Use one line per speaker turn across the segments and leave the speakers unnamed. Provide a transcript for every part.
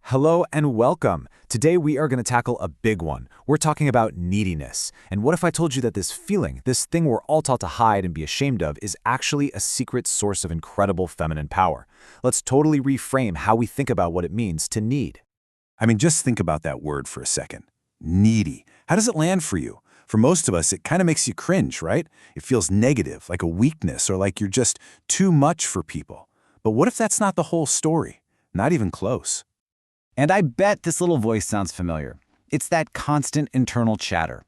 Hello and welcome. Today we are going to tackle a big one. We're talking about neediness. And what if I told you that this feeling, this thing we're all taught to hide and be ashamed of, is actually a secret source of incredible feminine power? Let's totally reframe how we think about what it means to need.
Just think about that word for a second. Needy. How does it land for you? For most of us, it kind of makes you cringe, right? It feels negative, like a weakness, or like you're just too much for people. But what if that's not the whole story? Not even close.
And I bet this little voice sounds familiar. It's that constant internal chatter.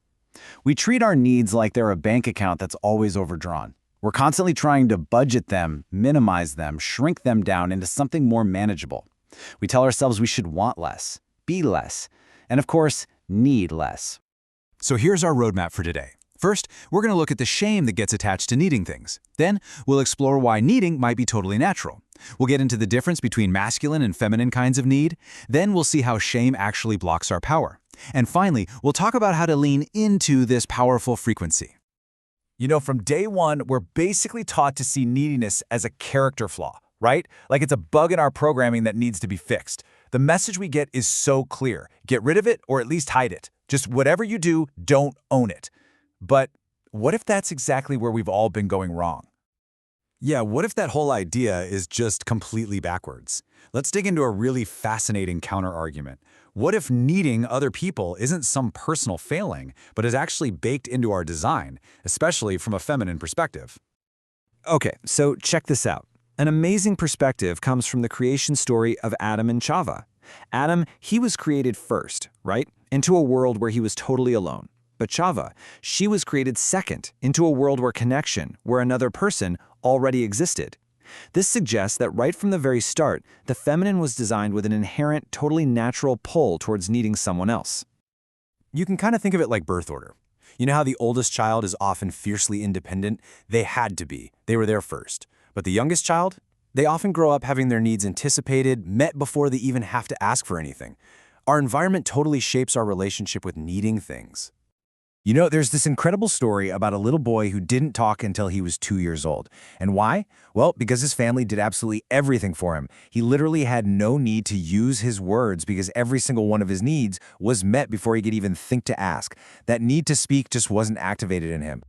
We treat our needs like they're a bank account that's always overdrawn. We're constantly trying to budget them, minimize them, shrink them down into something more manageable. We tell ourselves we should want less, be less, and of course, need less.
So here's our roadmap for today. First, we're going to look at the shame that gets attached to needing things. Then, we'll explore why needing might be totally natural. We'll get into the difference between masculine and feminine kinds of need. Then we'll see how shame actually blocks our power. And finally, we'll talk about how to lean into this powerful frequency.
From day one, we're basically taught to see neediness as a character flaw, right? Like it's a bug in our programming that needs to be fixed. The message we get is so clear. Get rid of it or at least hide it. Just whatever you do, don't own it. But what if that's exactly where we've all been going wrong?
Yeah, what if that whole idea is just completely backwards? Let's dig into a really fascinating counter-argument. What if needing other people isn't some personal failing, but is actually baked into our design, especially from a feminine perspective?
Okay, so check this out. An amazing perspective comes from the creation story of Adam and Chava. Adam, he was created first, right? Into a world where he was totally alone. But Chava, she was created second, into a world where connection, where another person, already existed. This suggests that right from the very start, the feminine was designed with an inherent, totally natural pull towards needing someone else.
You can kind of think of it like birth order. You know how the oldest child is often fiercely independent? They had to be. They were there first. But the youngest child? They often grow up having their needs anticipated, met before they even have to ask for anything. Our environment totally shapes our relationship with needing things. There's this incredible story about a little boy who didn't talk until he was 2 years old. And why? Well, because his family did absolutely everything for him. He literally had no need to use his words because every single one of his needs was met before he could even think to ask. That need to speak just wasn't activated in him.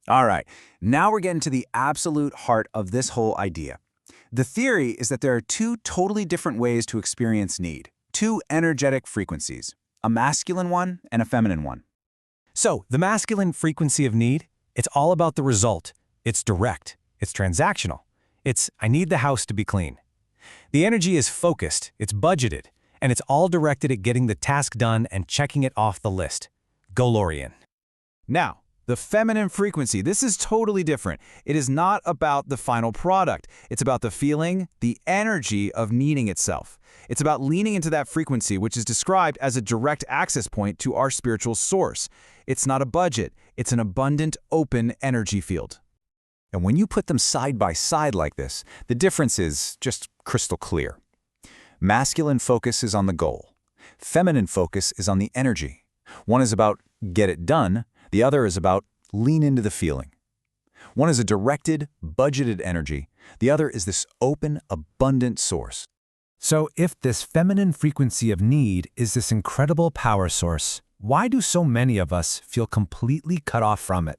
All right, now we're getting to the absolute heart of this whole idea. The theory is that there are two totally different ways to experience need, two energetic frequencies, a masculine one and a feminine one.
So, the masculine frequency of need, it's all about the result. It's direct. It's transactional. It's, I need the house to be clean. The energy is focused, it's budgeted, and it's all directed at getting the task done and checking it off the list. Golorian.
Now, the feminine frequency, this is totally different. It is not about the final product. It's about the feeling, the energy of needing itself. It's about leaning into that frequency, which is described as a direct access point to our spiritual source. It's not a budget. It's an abundant, open energy field.
And when you put them side by side like this, the difference is just crystal clear. Masculine focus is on the goal. Feminine focus is on the energy. One is about get it done. The other is about lean into the feeling. One is a directed, budgeted energy. The other is this open, abundant source.
So, if this feminine frequency of need is this incredible power source, why do so many of us feel completely cut off from it?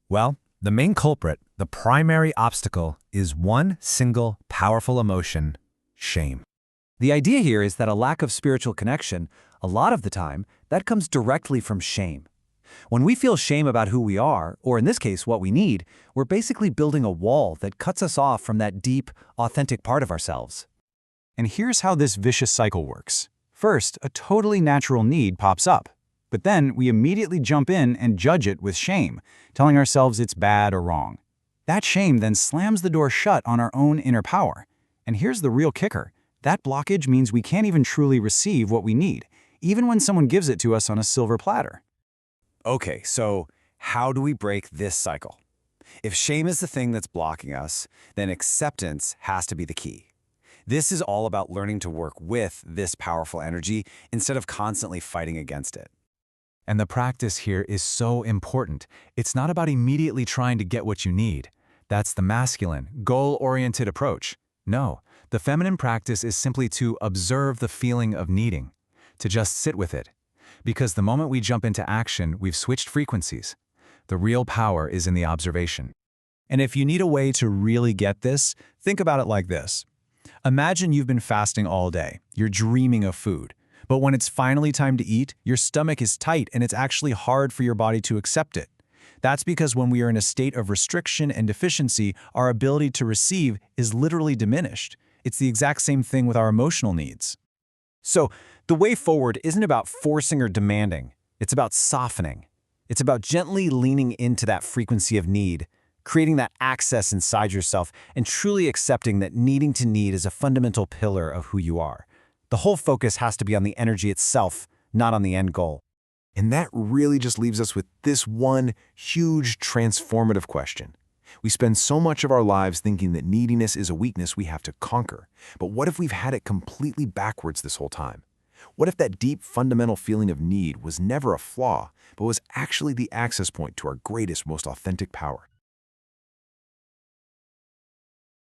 Well, the main culprit, the primary obstacle, is one single powerful emotion: shame.
The idea here is that a lack of spiritual connection, a lot of the time, that comes directly from shame. When we feel shame about who we are, or in this case, what we need, we're basically building a wall that cuts us off from that deep, authentic part of ourselves.
And here's how this vicious cycle works. First, a totally natural need pops up. But then we immediately jump in and judge it with shame, telling ourselves it's bad or wrong. That shame then slams the door shut on our own inner power. And here's the real kicker. That blockage means we can't even truly receive what we need, even when someone gives it to us on a silver platter.
Okay, so how do we break this cycle? If shame is the thing that's blocking us, then acceptance has to be the key. This is all about learning to work with this powerful energy instead of constantly fighting against it.
And the practice here is so important. It's not about immediately trying to get what you need. That's the masculine, goal-oriented approach. No,
The feminine practice is simply to observe the feeling of needing, to just sit with it. Because the moment we jump into action, we've switched frequencies. The real power is in the observation. And if you need a way to really get this, think about it like this. Imagine you've been fasting all day. You're dreaming of food. But when it's finally time to eat, your stomach is tight and it's actually hard for your body to accept it. That's because when we are in a state of restriction and deficiency, our ability to receive is literally diminished. It's the exact same thing with our emotional needs.
So, the way forward isn't about forcing or demanding. It's about softening. It's about gently leaning into that frequency of need, creating that access inside yourself, and truly accepting that needing to need is a fundamental pillar of who you are. The whole focus has to be on the energy itself, not on the end goal.
And that really just leaves us with this one huge transformative question. We spend so much of our lives thinking that neediness is a weakness we have to conquer. But what if we've had it completely backwards this whole time? What if that deep fundamental feeling of need was never a flaw, but was actually the access point to our greatest, most authentic power?